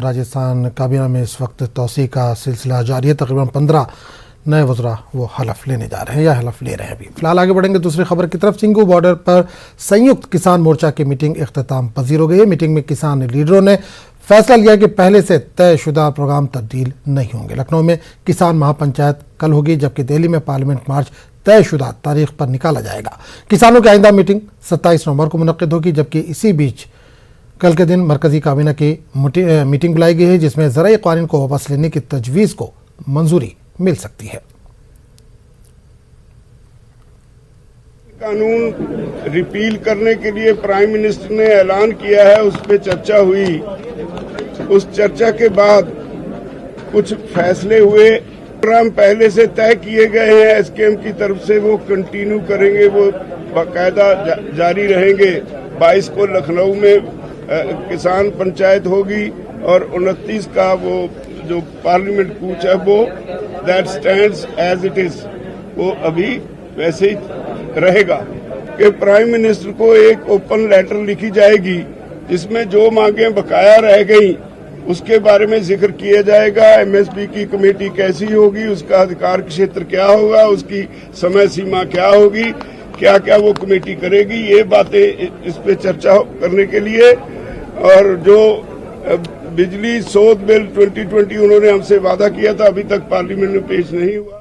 राजस्थान काबीना में इस वक्त तोसी का सिलसिला जारी है। तकरीबन 15 नए वज़रा वो हलफ लेने जा रहे हैं या हलफ ले रहे हैं। अभी फिलहाल आगे बढ़ेंगे दूसरी खबर की तरफ। सिंघू बॉर्डर पर संयुक्त किसान मोर्चा की मीटिंग इख्तिताम पजीर हो गई है। मीटिंग में किसान लीडरों ने फैसला लिया कि पहले से तयशुदा प्रोग्राम तब्दील नहीं होंगे। लखनऊ में किसान महापंचायत कल होगी, जबकि दिल्ली में पार्लियामेंट मार्च तयशुदा तारीख पर निकाला जाएगा। किसानों की आइंदा मीटिंग 27 नवंबर को मुनक्किद होगी, जबकि इसी बीच कल के दिन मरकजी काबीना की मीटिंग बुलाई गई है, जिसमें ज़राई क़ानून को वापस लेने की तजवीज़ को मंजूरी मिल सकती है। कानून रिपील करने के लिए प्राइम मिनिस्टर ने ऐलान किया है, उस पर चर्चा हुई। उस चर्चा के बाद कुछ फैसले हुए। प्रोग्राम पहले से तय किए गए हैं एसकेएम की तरफ से, वो कंटिन्यू करेंगे, वो बाकायदा जारी रहेंगे। 22 को लखनऊ में किसान पंचायत होगी और 29 का वो जो पार्लियामेंट कूच है वो that stands as it is, वो अभी वैसे ही रहेगा। कि प्राइम मिनिस्टर को एक ओपन लेटर लिखी जाएगी जिसमें जो मांगे बकाया रह गई उसके बारे में जिक्र किया जाएगा। एमएसपी की कमेटी कैसी होगी, उसका अधिकार क्षेत्र क्या होगा, उसकी समय सीमा क्या होगी, क्या क्या वो कमेटी करेगी, ये बातें इस पे चर्चा करने के लिए। और जो बिजली शोध बिल 2020 उन्होंने हमसे वादा किया था, अभी तक पार्लियामेंट में पेश नहीं हुआ।